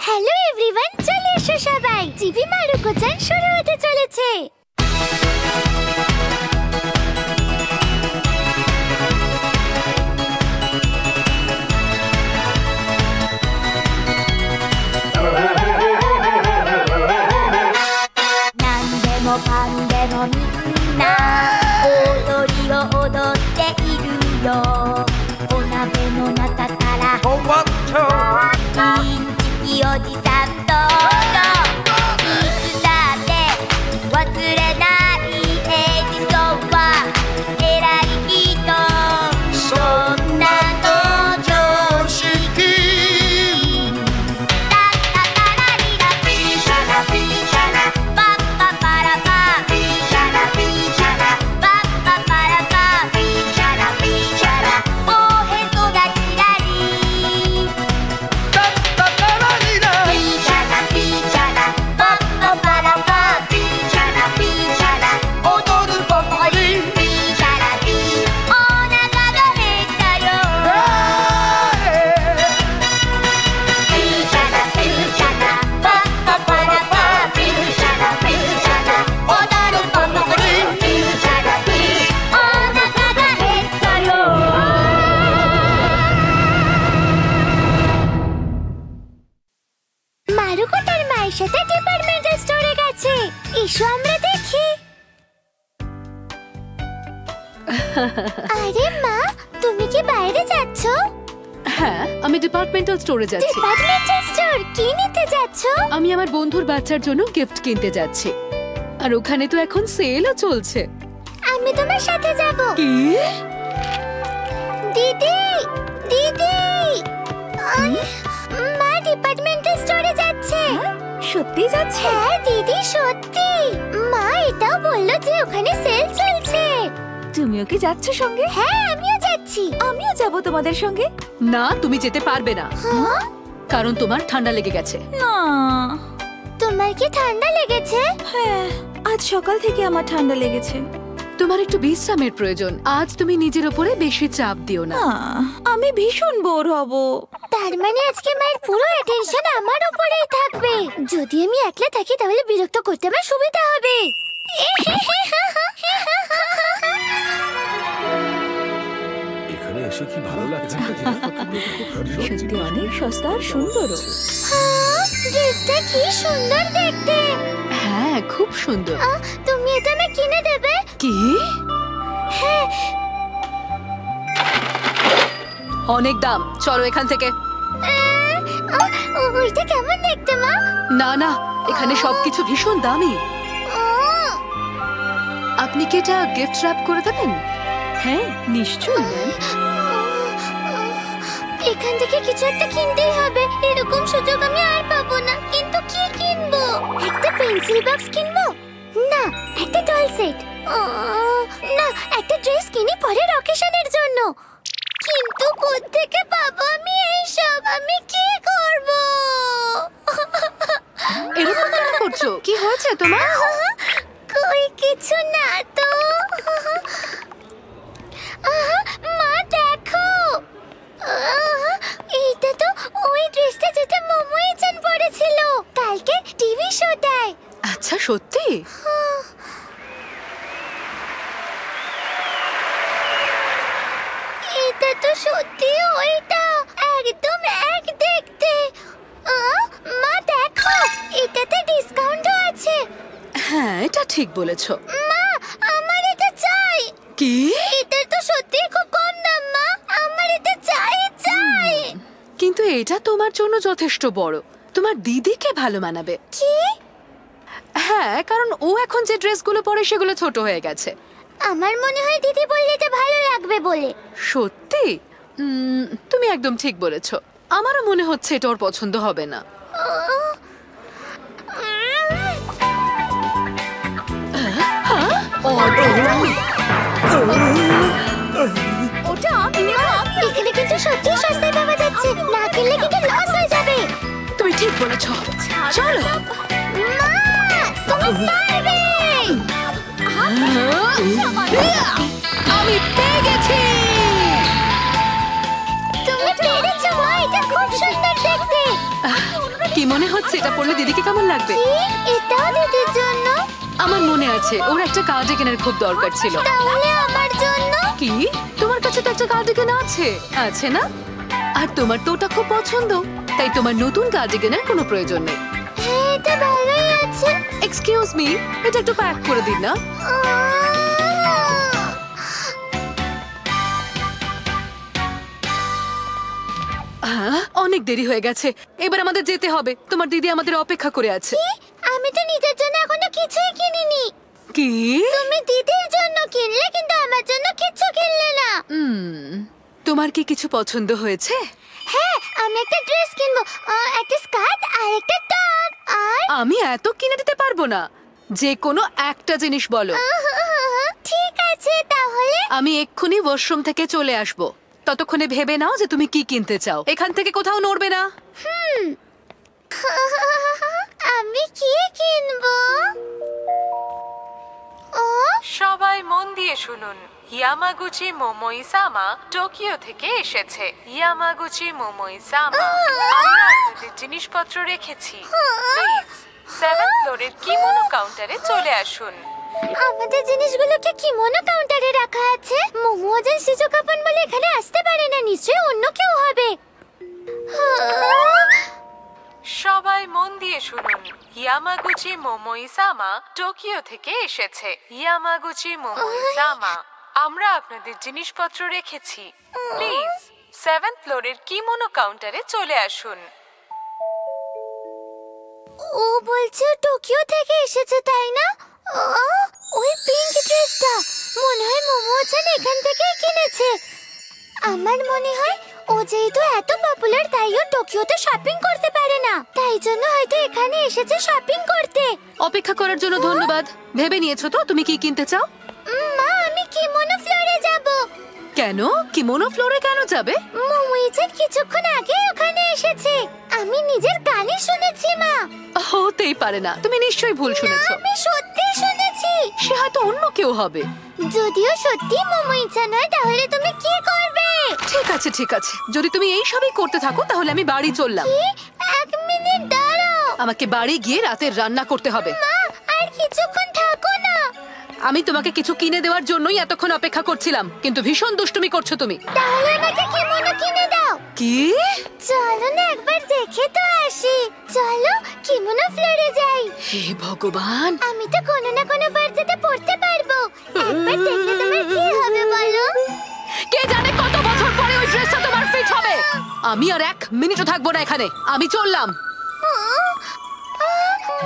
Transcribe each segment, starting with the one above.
Hello everyone, চলে এসো সবাই। জিভি মারুকো-চান শুরু হতে চলেছে। নান্দেমো কান্দেমো মিন্না ওদোরিを踊っているよ。お鍋の中からインチキおじさんといつだって忘れないエジソンは偉い人。そんなの常識タッタタラリラピーシャラピーシャラパッパパラパーピーシャラピーシャラパッパパラパーピーシャラピーシャラおへそがキラリタッタタラリラピーシャラピーシャラパッパパラパーピーシャラピーシャラ踊るポポリピーシャラピーお腹が減ったよピーシャラピーシャラパッパパラパーピーシャラピーシャラ踊るポポリピーシャラピーお腹が減ったよমারুকো তার মায়ের সাথে ডিপার্টমেন্টাল স্টোরে গেছে। এসো আমরা দেখি। আরে মা, তুমি কি বাইরে যাচ্ছ? হ্যাঁ, আমি ডিপার্টমেন্টাল স্টোরে যাচ্ছি। ডিপার্টমেন্টাল স্টোর কি নিতে যাচ্ছ? আমি আমার বন্ধুর বাচ্চার জন্য গিফট কিনতে যাচ্ছি, আর ওখানে তো এখন সেলও চলছে। আমি তোমার সাথে যাব। কি? দিদি দিদি মা ডিপার্টমেন্টাল স্টোরে যাচ্ছে। সত্যি যাচ্ছে? হ্যাঁ দিদি, সত্যি। মা এটাও বললো যে ওখানে সেল চলছে। তুমিও কি যাচ্ছ সঙ্গে? হ্যাঁ, আমিও যাচ্ছি। আমিও যাব তোমাদের সঙ্গে। না, তুমি যেতে পারবে না, হ্যাঁ? কারণ তোমার ঠান্ডা লেগে গেছে। না। তোমার কি ঠান্ডা লেগেছে? হ্যাঁ, আজ সকাল থেকে আমার ঠান্ডা লেগেছে। তোমার একটু বিশ্রামের প্রয়োজন। আজ তুমি নিজের উপরে বেশি চাপ দিও না। আমি ভীষণ বোর হব। তার মানে আজকে মায়ের পুরো অ্যাটেনশন আমার উপরেই থাকবে। যদি আমি একলা থাকি তাহলে বিরক্ত করতে আমার সুবিধা হবে। এখানে এসে কি ভালো লাগছে। সত্যি অনেক সস্তা আর সুন্দরও। ড্রেসটা কি সুন্দর দেখতে। হ্যাঁ, খুব সুন্দর। তুমি এটা আমায় কিনে দেবে? কি? হ্যাঁ। অনেক দাম, চলো এখান থেকে। ওইটা কেমন দেখতে মা? না না, এখানে সবকিছু ভীষণ দামি। আপনি কি এটা গিফট র্যাপ করে দেবেন? হ্যাঁ, নিশ্চয়ই ম্যাম। এখান থেকে কিছু একটা কিনতেই হবে। এরকম সুযোগ আমি আর পাবো না। কিন্তু কি কিনবো? একটা পেন্সিল বক্স কিনবো? না, একটা ডল সেট। না, একটা ড্রেস কিনি পরের অকেশনের জন্য। কিন্তু কোত্থেকে পাবো আমি এইসব? আমি কি করব? এরকম কেন করছো? কি হয়েছে তোমার? কই কিছু না তো। মা দেখো, এইটা তো ওই ড্রেসটা যেটা মোমো-চান পরেছিল কালকে টিভি শোটায়। আচ্ছা, সত্যি? এটা তো সত্যি ওইটা, একদম এক দেখতে। মা দেখো, এটাতে ডিসকাউন্টও আছে। হ্যাঁ, এটা ঠিক বলেছো। মা, আমার এটা চাই। কি? এটা তো সত্যি খুব কম দাম মা, আমার এটা চাই চাই। কিন্তু এটা তোমার জন্য যথেষ্ট বড়, তোমার দিদিকে ভালো মানাবে। কি? হ্যাঁ, কারণ ও এখন যে ড্রেসগুলো পরে সেগুলো ছোট হয়ে গেছে। আমার মনে হয় দিদি বললে এটা ভালো লাগবে বলে। সত্যি? তুমি একদম ঠিক বলেছো। আমারও মনে হচ্ছে এটা ওর পছন্দ হবে না। ওটা আমি না, এখানে কিন্তু সত্যি সস্তায় পাওয়া যাচ্ছে। না কিনলে কিন্তু লস হয়ে যাবে। তুমি ঠিক বলেছো, চলো। মা, তুমি পারবে। আমি পেয়ে গেছি। তুমি পেরেছো মা, এটা খুব সুন্দর দেখতে। কি মনে হচ্ছে এটা পড়লে দিদিকে কেমন লাগবে? কি এটাও দিদির জন্য? আমার মনে আছে ওর একটা কার্ডিগানের খুব দরকার ছিল। তাহলে আমার জন্য? কি তোমার কাছে তো একটা কার্ডিগান আছে? আছে না? আর তোমার তো ওটা খুব পছন্দ, তাই তোমার নতুন কার্ডিগানের কোনো প্রয়োজন নেই। হ্যাঁ, এটা ভালোই আছে। এক্সকিউজ মি, এটা একটু প্যাক করে দিন না। হ্যাঁ, অনেক দেরি হয়ে গেছে, এবার আমাদের যেতে হবে। তোমার দিদি আমাদের অপেক্ষা করে আছে। কি? আমি তো নিজের জন্য এখনো কিছুই কিনিনি। কি? তুমি দিদির জন্য কিনলে, কিন্তু আমার জন্য কিছু কিনলে না। তোমার কি কিছু পছন্দ হয়েছে? হ্যাঁ, আমি একটা ড্রেস কিনবো, একটা স্কার্ট আর একটা টপ। আর আমি এত কিনে দিতে পারবো না, যে কোনো একটা জিনিস বলো। ঠিক আছে, তাহলে আমি এক্ষুনি ওয়াশরুম থেকে চলে আসবো, ততক্ষণে ভেবে নাও যে তুমি কি কিনতে চাও। এখান থেকে কোথাও নড়বে না। আমি কি কিনবো? ও সবাই মন দিয়ে শুনুন, ইয়ামাগুচি মোমোই-সামা টোকিও থেকে এসেছে। ইয়ামাগুচি মোমোই-সামা, আমরা আপনাদের জিনিসপত্র রেখেছি। প্লিজ 7th ফ্লোরের কিমোনো কাউন্টারে চলে আসুন। আমাদের জিনিসগুলোকে কিমোনো কাউন্টারে রাখা আছে। মোমোজান শিজুকাপন বলে এখানে আসতে পারে না, নিশ্চয়ই অন্য কেউ হবে। সবাই মন দিয়ে শুনুন, ইয়ামাগুচি মোমোই-সামা টোকিও থেকে এসেছে। ইয়ামাগুচি মোমোই-সামা, আমরা আপনাদের জিনিসপত্র রেখেছি। প্লিজ 7th ফ্লোরের কিমোনো কাউন্টারে চলে আসুন। ও বলছে টোকিও থেকে এসেছে, তাই না? ওই পিঙ্ক ড্রেসটা মনে হয় মোমোজান এখান থেকেই কিনেছে। আমার মনে হয় ও যেহেতু এত পপুলার, তাই ও টোকিওতে শপিং করতে পারে না, তাই জন্য হয়তো এখানে এসেছে শপিং করতে। অপেক্ষা করার জন্য ধন্যবাদ। ভেবে নিয়েছো তো তুমি কি কিনতে চাও? মা, আমি কিমোনো ফ্লোরে যাব। কেন? কিমোনো ফ্লোরে কেন যাবে? মোমোজান কিছুক্ষণ আগে ওখানে এসেছে, আমি নিজের কানে শুনেছি। মা, হতেই পারে না, তুমি নিশ্চয়ই ভুল শুনেছো। আমি সত্যি শুনেছি। সে হয়তো অন্য কেউ হবে। যদিও সত্যি মোমোজান হয়, তাহলে তুমি কি করবে? ঠিক আছে ঠিক আছে, যদি তুমি এই সবই করতে থাকো তাহলে আমি বাড়ি চললাম। কি? 1 মিনিট দাঁড়াও। আমাকে বাড়ি গিয়ে রাতের রান্না করতে হবে। মা, আর কিছুক্ষণ থাকো না। আমি তোমাকে কিছু কিনে দেওয়ার জন্যই এতক্ষণ অপেক্ষা করছিলাম, কিন্তু ভীষণ দুষ্টুমি করছো তুমি। তাহলে আমাকে কিমোনো কিনে দাও। কি? চলো না একবার দেখে তো আসি। চলো কিমোনো ফ্লোরে যাই। হে ভগবান, আমি তো কোনো না কোনো বার্থডেতে পড়তে পারবো। একবার দেখলে তোমার কি হবে বলো? কে জানে কত বছর পরে ওই ড্রেসটা তোমার ফিট হবে। আমি আর 1 মিনিটও থাকবো না এখানে, আমি চললাম।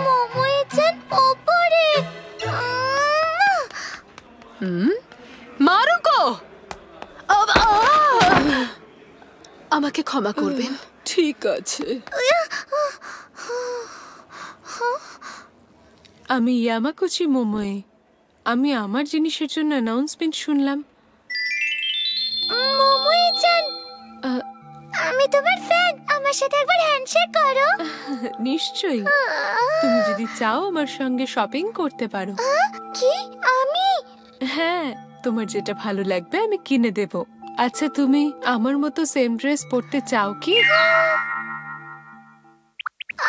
মোমোজান ওপরে। মারুকো, আমাকে ক্ষমা করবেন। ঠিক আছে, আমি ইয়ামাগুচি মোমোয়ে। আমি আমার জিনিসের জন্য অ্যানাউন্সমেন্ট শুনলাম। মোমোজান, আমি তোমার ফ্যান, আমার সাথে একবার হ্যান্ডশেক করো। নিশ্চয়ই, তুমি যদি চাও আমার সঙ্গে শপিং করতে পারো। কি? আমি? হ্যাঁ, তোমার যেটা ভালো লাগবে আমি কিনে দেব। আচ্ছা, তুমি আমার মতো সেম ড্রেস পরতে চাও কি?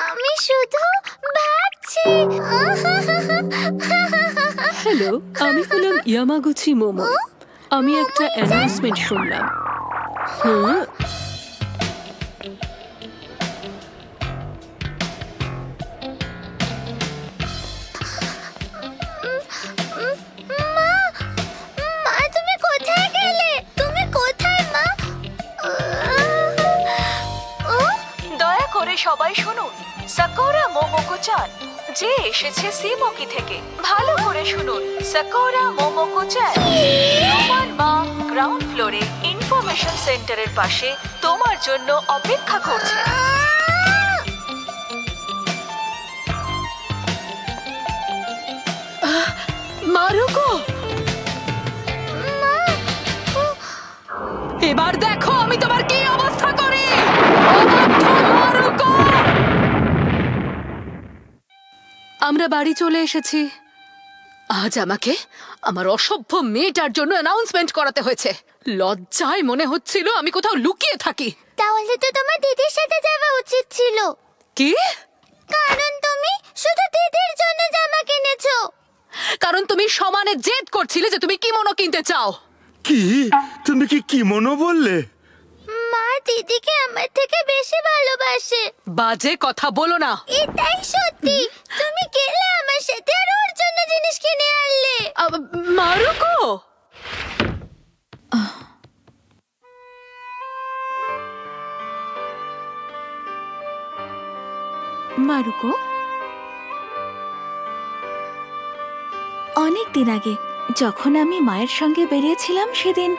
আমি শুধু ভাবছি। হ্যালো, আমি হলাম ইয়ামাগুচি মোমো। আমি একটা অ্যানাউন্সমেন্ট শুনলাম। মা, তুমি কোথায় গেলে? তুমি কোথায় মা? দয়া করে সবাই শুনুন, সাকুরা মোমোকো-চান যে এসেছে সিমোকি থেকে। ভালো করে শুনুন, সাকুরা মোমোকো-চান তোমার মা গ্রাউন্ড ফ্লোরে ইনফরমেশন সেন্টারের পাশে তোমার জন্য অপেক্ষা করছে। মারুকো, এবার দেখো আমি তোমার কি অবস্থা করি। মারুকো, আমরা বাড়ি চলে এসেছি। আজ আমাকে আমার অসভ্য মেয়েটার জন্য অ্যানাউন্সমেন্ট করাতে হয়েছে। লজ্জায় মনে হচ্ছিল আমি কোথাও লুকিয়ে থাকি। তাহলে তো তোমার দিদির সাথে যাওয়া উচিত ছিল। কি? কারণ তুমি শুধু দিদির জন্য জামা কিনেছো। কারণ তুমি সমানে জেদ করছিলে যে তুমি কিমোনো কিনতে চাও। কি তুমি কি কিমোনো বললে? মা দিদিকে আমার থেকে বেশি ভালোবাসে। বাজে কথা বলো না। এটাই সত্যি। তুমি গেলে আমার সাথে আর ওর জন্য জিনিস কিনে আনলে। মারুকো, মারুকো, অনেক দিন আগে যখন আমি মায়ের সঙ্গে বেরিয়েছিলাম সেদিন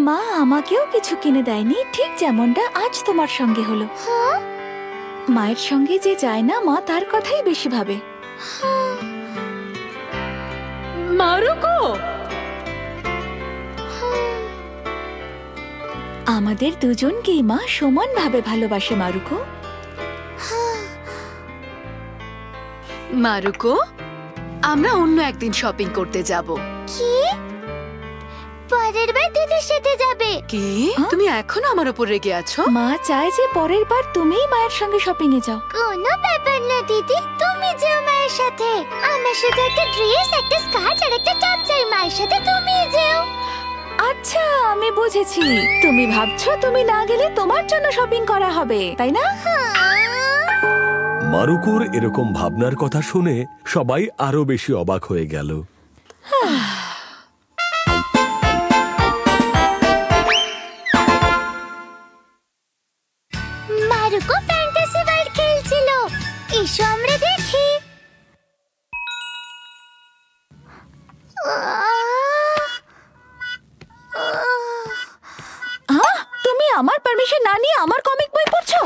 মা আমাকেও কিছু কিনে দেয়নি, ঠিক যেমনটা আজ তোমার সঙ্গে হলো। মায়ের সঙ্গে যে যায় না মা তার কথাই বেশি ভাবে। মারুকো, আমাদের দুজনকেই মা সমানভাবে ভালোবাসে মারুকো। মারুকো, আমরা অন্য একদিন শপিং করতে যাব। কি? পরের বার দিদির সাথে যাবে? কি? তুমি এখনো আমার উপর রেগে আছো? মা চায় যে পরের বার তুমিই মায়ের সঙ্গে শপিং এ যাও। কোনো ব্যাপার না দিদি, তুমি যেও মায়ের সাথে। আমার সাথে একটা ড্রেস, একটা স্কার্ট আর একটা টপ চাই। মায়ের সাথে তুমি যেও। আচ্ছা, আমি বুঝেছি। তুমি ভাবছো তুমি না গেলে তোমার জন্য শপিং করা হবে, তাই না? মারুকোর এরকম ভাবনার কথা শুনে সবাই আরো বেশি অবাক হয়ে গেল। মারুকো ফ্যান্টাসি ওয়ার্ল্ড খেলছিল। এসো আমরা দেখি। তুমি আমার পারমিশন না নিয়ে আমার কমিক বই পড়ছো?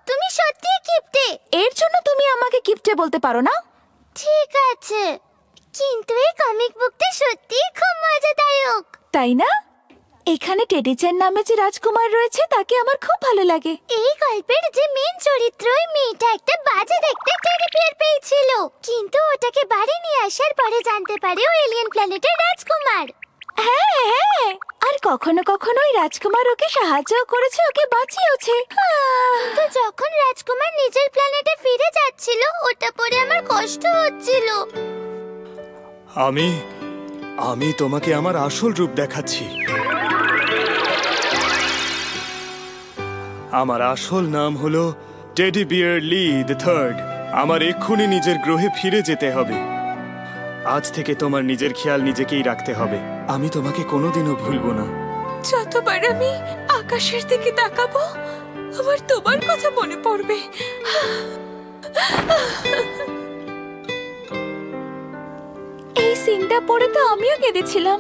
তুমি সত্যি কিপটে। এর জন্য তুমি আমাকে কিপটে বলতে পারো না। ঠিক আছে, কিন্তু এই কমিক বুকটা সত্যি খুব মজাদায়ক। তাই না? এখানে টেডি চ্যান নামে যে রাজকুমার রয়েছে তাকে আমার খুব ভালো লাগে। এই গল্পের যে মেন চরিত্র, ওই মেয়েটা একটা বাজে দেখতে টেডি বিয়ার পেয়েছিল, কিন্তু ওটাকে বাড়ি নিয়ে আসার পরে জানতে পারে ও এলিয়েন প্ল্যানেটের রাজকুমার। হ্যাঁ হ্যাঁ, আর কখনো কখনো ওই রাজকুমার ওকে সাহায্য করেছে, ওকে বাঁচিয়েছে। কিন্তু যখন রাজকুমার নিজের প্ল্যানেটে ফিরে যাচ্ছিল, ওটা পরে আমার কষ্ট হচ্ছিল। আমি তোমাকে আমার আসল রূপ দেখাচ্ছি। আমার আসল নাম হলো teddy bear Lee the third. আমার এক্ষুনি নিজের গ্রহে ফিরে যেতে হবে। আজ থেকে তোমার নিজের খেয়াল নিজেকেই রাখতে হবে। আমি তোমাকে কোনোদিনও ভুলবো না। যতবার আমি আকাশের দিকে তাকাবো আমার তোমার কথা মনে পড়বে। এই সিনটা পড়ে তো আমিও কেঁদেছিলাম।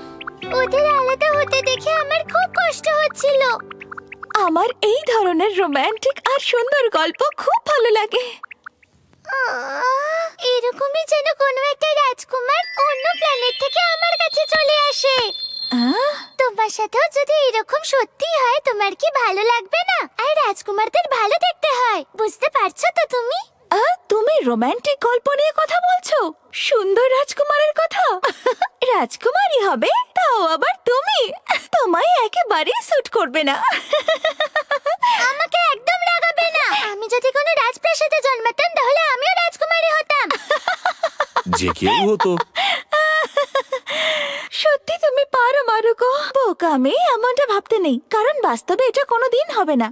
ওদের আলাদা হতে দেখে আমার খুব কষ্ট হচ্ছিল। আমার এই ধরনের রোমান্টিক আর সুন্দর গল্প খুব ভালো লাগে। এরকমই যেন কোনো একটা রাজকুমার অন্য প্ল্যানেট থেকে আমার কাছে চলে আসে। তোমার সাথেও যদি এরকম সত্যি হয়, তোমার কি ভালো লাগবে না? আর রাজকুমারদের ভালো দেখতে হয়, বুঝতে পারছো তো তুমি? তুমি রোমান্টিক গল্প নিয়ে কথা বলছো? সুন্দর রাজকুমারের কথা? রাজকুমারী হবে, তাও আবার তুমি? তোমায় একেবারেই স্যুট করবে না। আমাকে একদম রাগাবে না। আমি যদি কোনো রাজপ্রাসাদে জন্মাতাম তাহলে আমিও রাজকুমারী হতাম। যে কেউ হতো। সত্যি তুমি পারো মারুকো। বোকা মেয়ে এমনটা ভাবতে নেই, কারণ বাস্তবে এটা কোনোদিন হবে না।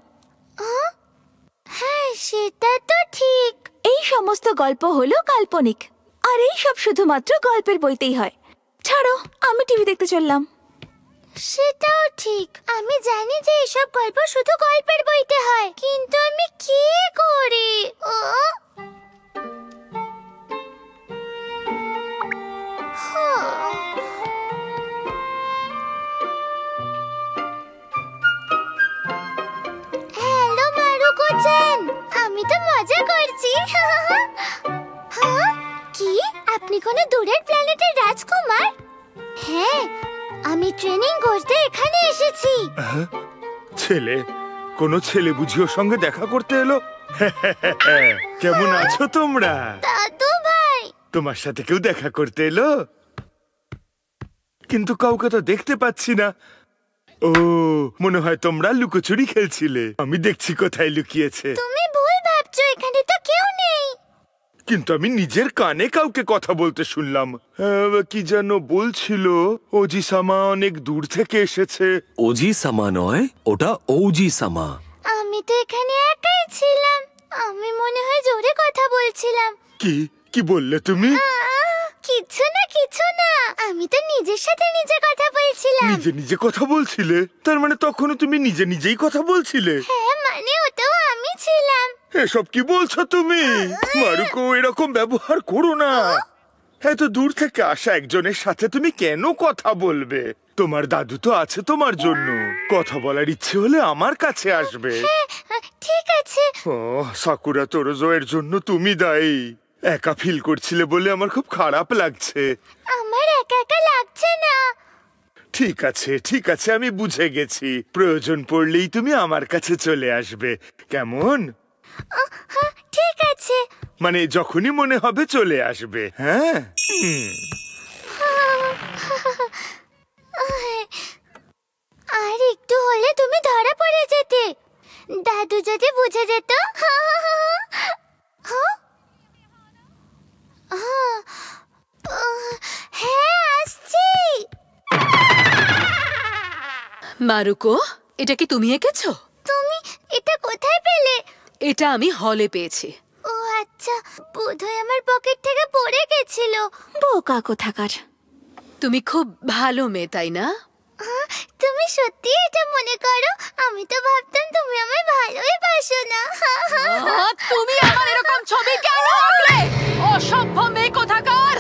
হ্যাঁ, সেটা তো ঠিক। এই সমস্ত গল্প হলো কাল্পনিক, আর এই সব শুধুমাত্র গল্পের বইতেই হয়। ছাড়ো, আমি টিভি দেখতে চললাম। সেটাও ঠিক। আমি জানি যে এসব গল্প শুধু গল্পের বইতে হয়, কিন্তু আমি কি করি? হ্যালো মারুকো-চ্যান, আমি তো মজা করছি। কি? আপনি কোনো দূরের প্ল্যানেটের রাজকুমার? হ্যাঁ, আমি ট্রেনিং করতে এখানে এসেছি। ছেলে, কোনো ছেলে বুঝি ওর সঙ্গে দেখা করতে এলো? কেমন আছো তোমরা? দাদু ভাই, তোমার সাথে কেউ দেখা করতে এলো? কিন্তু কাউকে তো দেখতে পাচ্ছি না। ও, মনে হয় তোমরা লুকোচুরি খেলছিলে। আমি দেখছি কোথায় লুকিয়েছে। তুমি ভুল ভাবছো। কিন্তু আমি নিজের কানে কাউকে কথা বলতে শুনলাম। কি যেন বলছিল, ওজি সামা অনেক দূর থেকে এসেছে। ওজি সামা নয়, ওটা ওজি সামা। আমি তো এখানে একাই ছিলাম। আমি মনে হয় জোরে কথা বলছিলাম। কি কি বললে তুমি? কিছু না কিছু না, আমি তো নিজের সাথে নিজে কথা বলছিলাম। নিজে নিজে কথা বলছিলে? তার মানে তখনও তুমি নিজে নিজেই কথা বলছিলে? হ্যাঁ, মানে ওটাও আমি ছিলাম। এসব কি বলছো তুমি? মারুকো, এরকম ব্যবহার করো না। এত দূর থেকে আসা একজনের সাথে তুমি কেন কথা বলবে? তোমার দাদু তো আছে তোমার জন্য। কথা বলার ইচ্ছে হলে আমার কাছে আসবে। ঠিক আছে। ও সাকুরা তোরোজো, এর জন্য তুমি দায়ী। একা ফিল করছিলে বলে আমার খুব খারাপ লাগছে। আমার একা একা লাগছে না। ঠিক আছে ঠিক আছে, আমি বুঝে গেছি। প্রয়োজন পড়লেই তুমি আমার কাছে চলে আসবে, কেমন? ঠিক আছে। মানে যখনই মনে হবে চলে আসবে। হ্যাঁ, আর একটু হলে তুমি ধরা পড়ে যেতে। দাদু যদি বুঝে যেত। হ্যাঁ, আসছি। মারুকো, এটা কি তুমি এঁকেছো? তুমি এটা কোথায় পেলে? এটা আমি হলে পেয়েছি। ও আচ্ছা, বোধহয় আমার পকেট থেকে পড়ে গেছিল। বোকা কোথাকার। তুমি খুব ভালো মেয়ে, তাই না? তুমি সত্যি এটা মনে করো? আমি তো ভাবতাম তুমি আমায় ভালোই বাসো না। তুমি আমার এরকম ছবি কেন আঁকলে? অসভ্য মেয়ে কোথাকার!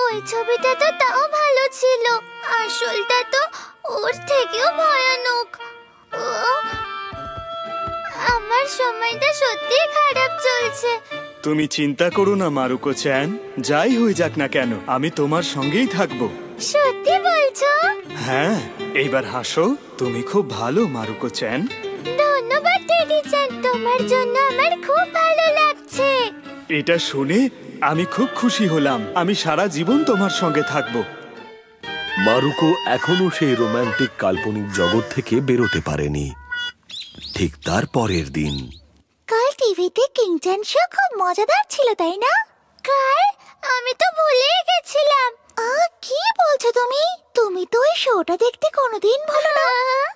ওই ছবিটা তো তাও ভালো ছিল, আসলটা তো ওর থেকেও ভয়ানক। আমার সময়টা সত্যি খারাপ চলছে। তুমি চিন্তা করো না মারুকো চ্যান, যাই হয়ে যাক না কেন আমি তোমার সঙ্গেই থাকবো। সত্যি বলছো? হ্যাঁ, এইবার হাসো। তুমি খুব ভালো মারুকো চ্যান। ধন্যবাদ টেডি চ্যান, তোমার জন্য আমার খুব ভালো লাগছে। এটা শুনে আমি খুব খুশি হলাম। আমি সারা জীবন তোমার সঙ্গে থাকবো। মারুকো এখনো সেই রোমান্টিক কাল্পনিক জগৎ থেকে বেরোতে পারেনি। ঠিক তার পরের দিন কাল টিভিতে কিংচান শো খুব মজাদার ছিল, তাই না? কাল? আমি তো ভুলেই গেছিলাম। কি বলছো তুমি? তুমি তো এই শোটা দেখতে কোনোদিন ভুলো না।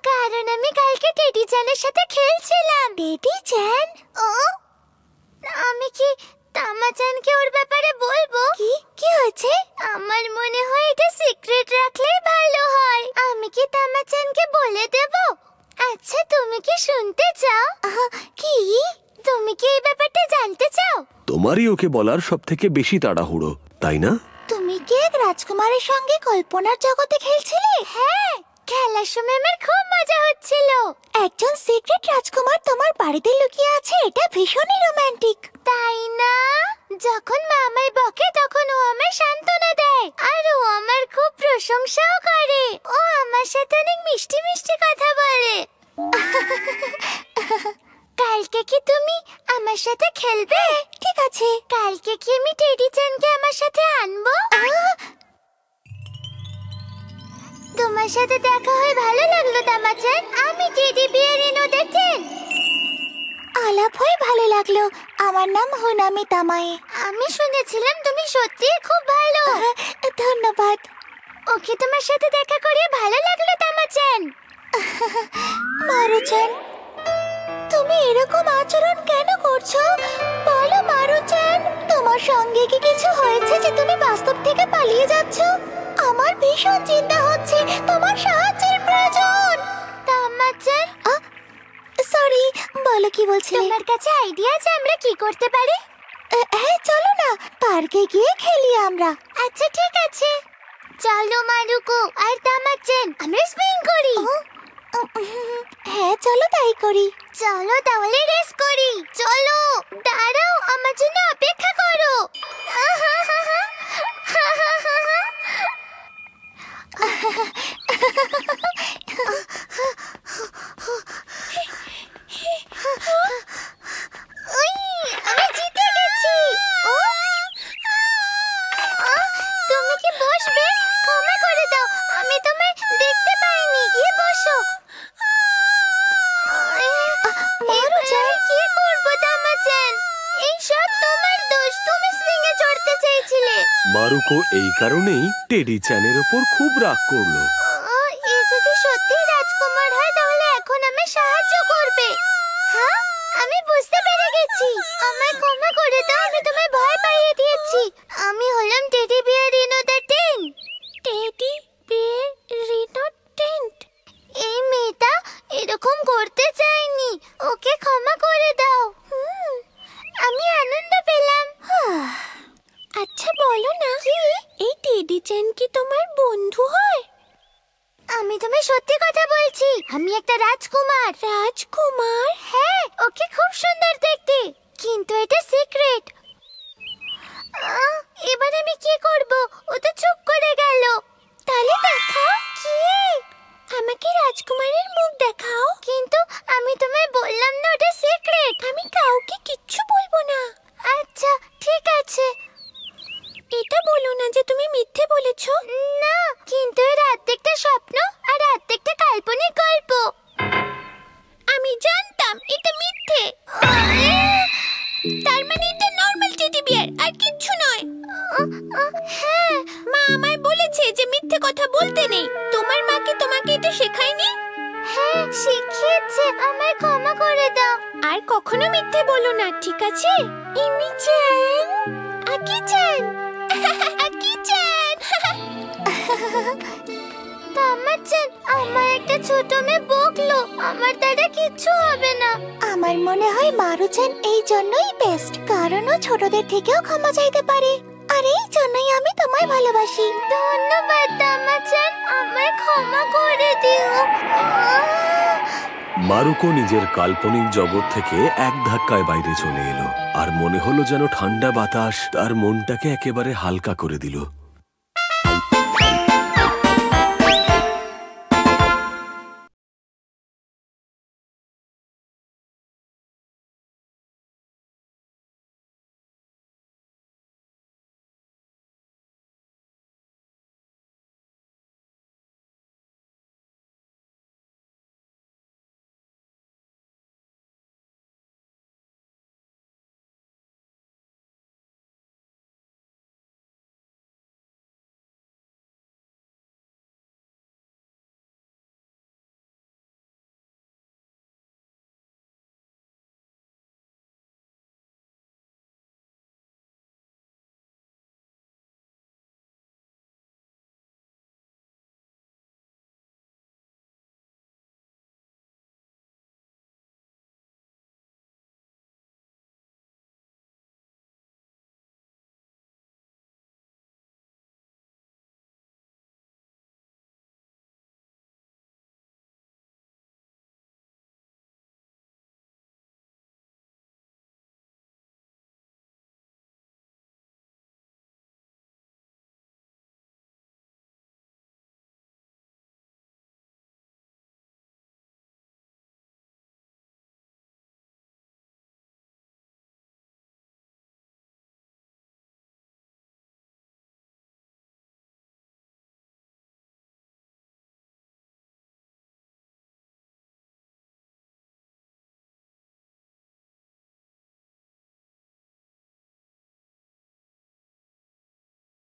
কারণ আমি কালকে টেডি চ্যানের সাথে খেলছিলাম। টেডি চ্যান? আমি কি তামাচানকে ওর ব্যাপারে বলবো? কি হয়েছে? আমার মনে হয় এটা সিক্রেট রাখলে ভালো হয়। আমি কি তামাচানকে বলে দেব? আচ্ছা, তুমি কি শুনতে চাও? কি? তুমি কি এই ব্যাপারটা জানতে চাও? তোমারই ওকে বলার সব থেকে বেশি তাড়াহুড়ো, তাই না? তুমি কি এক রাজকুমারের সঙ্গে কল্পনার জগতে খেলছিলে? হ্যাঁ, খেলার সময় আমার খুব মজা হচ্ছিল। একজন সিক্রেট রাজকুমার তোমার বাড়িতে লুকিয়ে আছে, এটা ভীষণই রোমান্টিক, তাই না? যখন মা আমায় বকে তখন ও আমায় সান্ত্বনা দেয়, আর ও আমার খুব প্রশংসাও করে। ও আমার সাথে অনেক মিষ্টি মিষ্টি কথা বলে। কালকে কি তুমি আমার সাথে খেলবে? ঠিক আছে, কালকে কি আমি টেডি চ্যানকে আমার সাথে আনবো? তোমার সাথে দেখা হয়ে ভালো লাগলো তামাচান। আমি টেডি বিয়ার ইনোদের চ্যান। আলাপ হয়ে ভালো লাগলো। আমার নাম হুনামি তামায়ে। আমি শুনেছিলাম তুমি সত্যিই খুব ভালো। ধন্যবাদ। ওকে, তোমার সাথে দেখা করে ভালো লাগলো তামাচান। মারুচান, তুমি এরকম আচরণ কেন করছো? বলো মারুচান, তোমার সঙ্গে কি কিছু হয়েছে যে তুমি বাস্তব থেকে পালিয়ে যাচ্ছ? আমার ভীষণ চিন্তা হচ্ছে, তোমার সাহায্যের প্রয়োজন। তামাচান, সরি, বলো কি বলছিলে? তোমার কাছে আইডিয়া আছে আমরা কি করতে পারি? হ্যাঁ, চলো না, পার্কে গিয়ে খেলি আমরা। আচ্ছা ঠিক আছে, চলো মারুকো আর তামাচান, আমরা সুইং করি। হ্যাঁ, চলো তাই করি। চলো তাহলে রেস করি। চলো, দাঁড়াও, আমার জন্য অপেক্ষা করো। আমি জিতে গেছি। তুমি কি বসবে? ক্ষমা করে দাও, আমি তোমায় দেখতে পাইনি। গিয়ে বসো। মারুকো এই কারণেই টেডি চ্যানের ওপর খুব রাগ করলো। এ যদি সত্যি রাজকুমার হয় তাহলে এখন আমায় সাহায্য করবে। হ্যাঁ, আমি বুঝতে পেরে গেছি। আমায় ক্ষমা করে দাও, আমি তোমায় ভয় পাইয়ে দিয়েছি। আমি হলাম teddy bear rhino the tent. Teddy bear rhino tent? এই মেয়েটা এরকম করতে চায়নি, ওকে ক্ষমা করে দাও। আমি আনন্দ পেলাম। আচ্ছা বলো না, এই টেডি চ্যান কি তোমার বন্ধু হয়? আমি তোমায় সত্যি কথা বলছি, আমি একটা রাজকুমার। রাজকুমার? হ্যাঁ, ওকে খুব সুন্দর দেখতে, কিন্তু এটা সিক্রেট। এবার আমি কি করব? ও তো চুপ করে গেল। তাহলে দেখাও। কি? আমাকে রাজকুমারের মুখ দেখাও। কিন্তু আমি তোমায় বললাম না ওটা সিক্রেট। আমি কাউকে কিচ্ছু বলবো না। আচ্ছা ঠিক আছে। এটা বলো না যে তুমি মিথ্যে বলেছো। না, কিন্তু এর অর্ধেকটা স্বপ্ন আর অর্ধেকটা কাল্পনিক গল্প। আমি জানতাম এটা মিথ্যে। তার মানে এটা নরমাল টেডি বিয়ার আর কিচ্ছু নয়। হ্যাঁ, মা আমায় বলেছে যে মিথ্যে কথা বলতে নেই। তোমার মা কি তোমাকে এটা শেখায়নি? হ্যাঁ, শিখিয়েছে। আমায় ক্ষমা করে দাও। আর কখনো মিথ্যে বলো না, ঠিক আছে? ইমি চ্যান, আকি চ্যান, আকি চ্যান। তামাচ্ছেন, আমার একটা ছোট মেয়ে বকলো, আমার দ্বারা কিচ্ছু হবে না। আমার মনে হয় মারুচান এই জন্যই বেস্ট, কারণ ও ছোটদের থেকেও ক্ষমা চাইতে পারে। আর এই জন্যই আমি তোমায় ভালোবাসি। ধন্যবাদ তামাচ্ছেন, আমায় ক্ষমা করে দিও। মারুকো নিজের কাল্পনিক জগৎ থেকে এক ধাক্কায় বাইরে চলে এলো, আর মনে হলো যেন ঠান্ডা বাতাস তার মনটাকে একেবারে হালকা করে দিল।